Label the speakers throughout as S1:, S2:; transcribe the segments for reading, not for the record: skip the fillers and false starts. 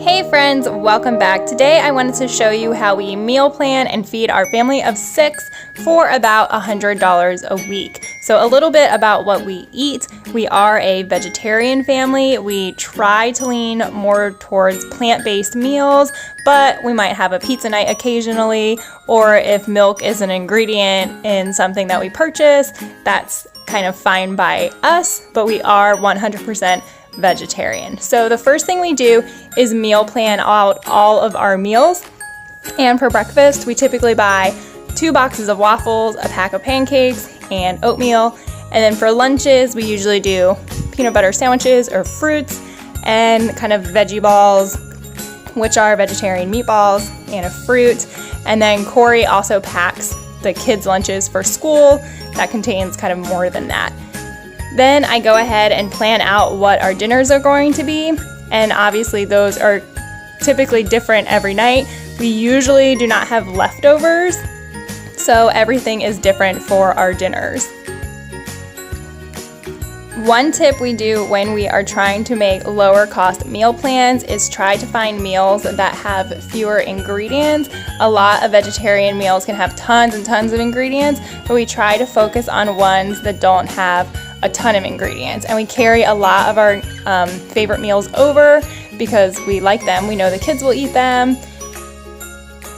S1: Hey friends, welcome back. Today I wanted to show you how we meal plan and feed our family of 6 for about $100 a week. So a little bit about what we eat. We are a vegetarian family. We try to lean more towards plant-based meals, but we might have a pizza night occasionally, or if milk is an ingredient in something that we purchase, that's kind of fine by us, but we are 100% vegetarian. So the first thing we do is meal plan out all of our meals. And for breakfast, we typically buy 2 boxes of waffles, a pack of pancakes, and oatmeal. And then for lunches, we usually do peanut butter sandwiches or fruits and kind of veggie balls, which are vegetarian meatballs and a fruit. And then Corey also packs the kids' lunches for school. That contains kind of more than that. Then I go ahead and plan out what our dinners are going to be, and obviously those are typically different every night. We usually do not have leftovers, so everything is different for our dinners. One tip we do when we are trying to make lower cost meal plans is try to find meals that have fewer ingredients. A lot of vegetarian meals can have tons and tons of ingredients, but we try to focus on ones that don't have a ton of ingredients. And we carry a lot of our favorite meals over because we like them. We know the kids will eat them.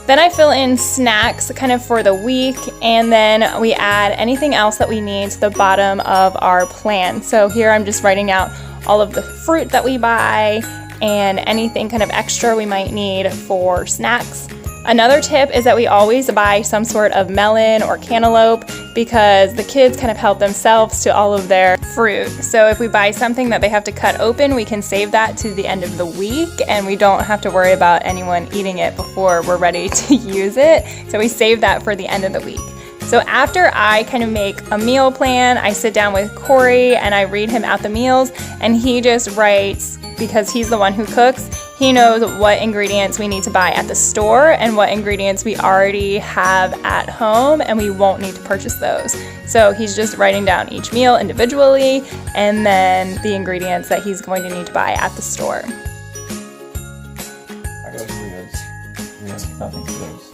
S1: Then I fill in snacks kind of for the week, and then we add anything else that we need to the bottom of our plan. So here I'm just writing out all of the fruit that we buy and anything kind of extra we might need for snacks. Another tip is that we always buy some sort of melon or cantaloupe because the kids kind of help themselves to all of their fruit. So if we buy something that they have to cut open, we can save that to the end of the week and we don't have to worry about anyone eating it before we're ready to use it. So we save that for the end of the week. So after I kind of make a meal plan, I sit down with Corey and I read him out the meals, and he just writes, because he's the one who cooks, he knows what ingredients we need to buy at the store and what ingredients we already have at home and we won't need to purchase those. So he's just writing down each meal individually and then the ingredients that he's going to need to buy at the store.
S2: I got Doritos. We have nothing for those.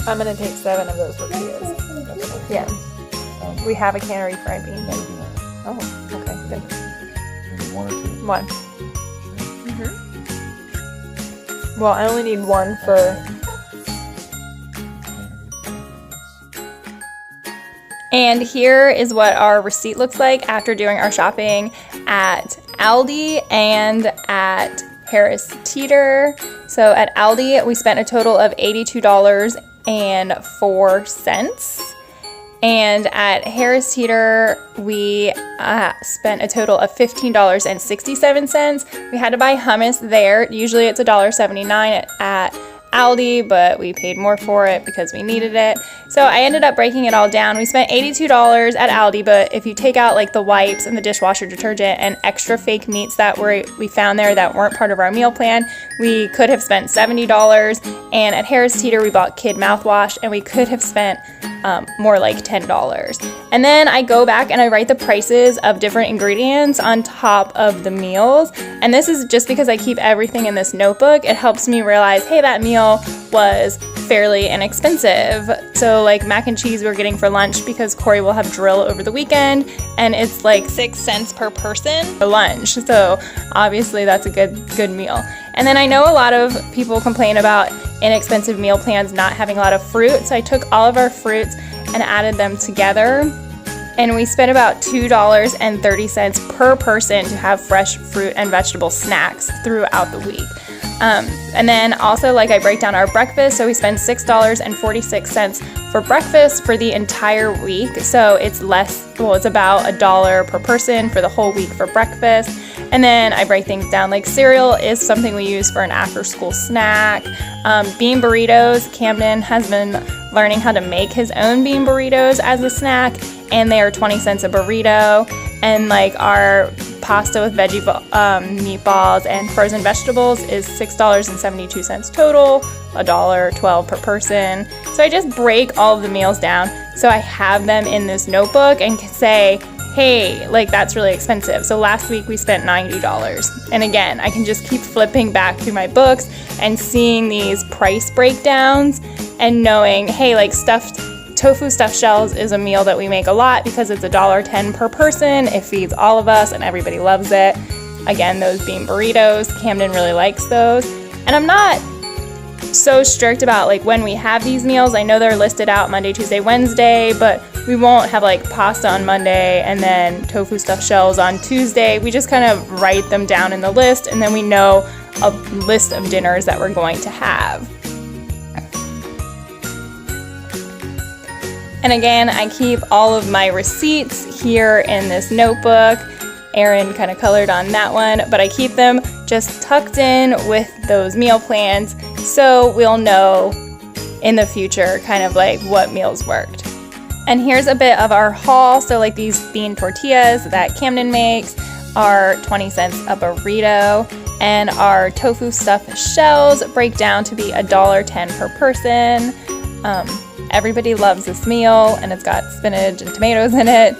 S1: I'm gonna take 7 of those tortillas. Yeah. We have a cannery fried bean. Oh, okay, good.
S2: Maybe 1 or 2?
S1: 1. Well, I only need 1 for... And here is what our receipt looks like after doing our shopping at Aldi and at Harris Teeter. So at Aldi, we spent a total of $82.04. And at Harris Teeter, we spent a total of $15.67. We had to buy hummus there. Usually it's $1.79 at Aldi, but we paid more for it because we needed it. So I ended up breaking it all down. We spent $82 at Aldi, but if you take out like the wipes and the dishwasher detergent and extra fake meats that we found there that weren't part of our meal plan, we could have spent $70. And at Harris Teeter, we bought kid mouthwash and we could have spent more like $10. And then I go back and I write the prices of different ingredients on top of the meals. And this is just because I keep everything in this notebook. It helps me realize, hey, that meal was fairly inexpensive. So like mac and cheese we're getting for lunch because Corey will have drill over the weekend and it's like 6 cents per person for lunch. So obviously that's a good meal. And then I know a lot of people complain about inexpensive meal plans not having a lot of fruit. So I took all of our fruits and added them together. And we spent about $2.30 per person to have fresh fruit and vegetable snacks throughout the week. And then also, like, I break down our breakfast, so we spend $6.46 for breakfast for the entire week. So it's it's about $1 per person for the whole week for breakfast. And then I break things down, like cereal is something we use for an after-school snack. Bean burritos, Camden has been learning how to make his own bean burritos as a snack, and they are 20 cents a burrito. And like our pasta with veggie meatballs and frozen vegetables is $6.72 total $1.12 per person. So I just break all of the meals down so I have them in this notebook and can say, hey, like that's really expensive. So last week we spent $90. And again, I can just keep flipping back through my books and seeing these price breakdowns and knowing, hey, like tofu stuffed shells is a meal that we make a lot because it's $1.10 per person. It feeds all of us and everybody loves it. Again, those bean burritos, Camden really likes those. And I'm not so strict about like when we have these meals. I know they're listed out Monday, Tuesday, Wednesday, but we won't have like pasta on Monday and then tofu stuffed shells on Tuesday. We just kind of write them down in the list and then we know a list of dinners that we're going to have. And again, I keep all of my receipts here in this notebook. Erin kind of colored on that one, but I keep them just tucked in with those meal plans so we'll know in the future kind of like what meals worked. And here's a bit of our haul. So like these bean tortillas that Camden makes are 20 cents a burrito, and our tofu stuffed shells break down to be $1.10 per person. Everybody loves this meal and it's got spinach and tomatoes in it.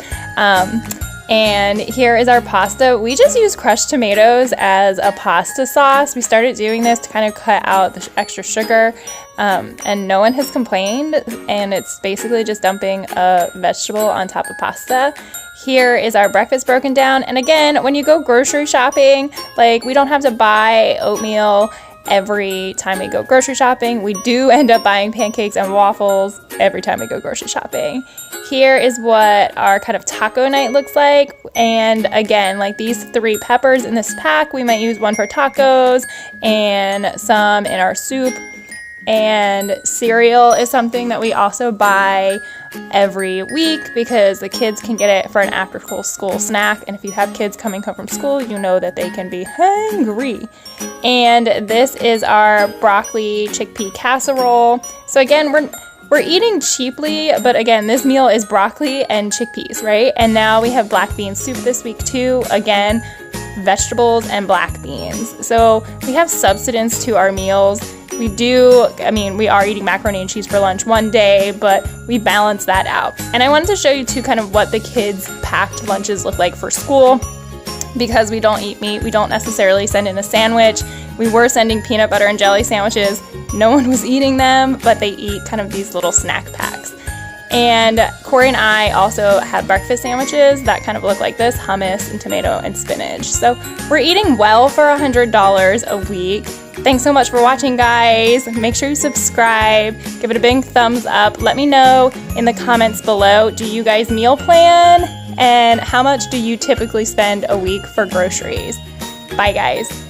S1: And here is our pasta. We just use crushed tomatoes as a pasta sauce. We started doing this to kind of cut out the extra sugar, and no one has complained. And it's basically just dumping a vegetable on top of pasta. Here is our breakfast broken down. And again, when you go grocery shopping, like we don't have to buy oatmeal every time we go grocery shopping. We do end up buying pancakes and waffles every time we go grocery shopping. Here is what our kind of taco night looks like. And again, like these 3 peppers in this pack, we might use one for tacos and some in our soup. And cereal is something that we also buy every week because the kids can get it for an after school snack. And if you have kids coming home from school, you know that they can be hungry. And this is our broccoli chickpea casserole. So again, we're eating cheaply, but again, this meal is broccoli and chickpeas, right? And now we have black bean soup this week too. Again, vegetables and black beans. So we have substance to our meals. We are eating macaroni and cheese for lunch one day, but we balance that out. And I wanted to show you too kind of what the kids' packed lunches look like for school. Because we don't eat meat, we don't necessarily send in a sandwich. We were sending peanut butter and jelly sandwiches. No one was eating them, but they eat kind of these little snack packs. And Corey and I also have breakfast sandwiches that kind of look like this, hummus and tomato and spinach. So we're eating well for $100 a week. Thanks so much for watching, guys. Make sure you subscribe, give it a big thumbs up. Let me know in the comments below, do you guys meal plan? And how much do you typically spend a week for groceries? Bye, guys.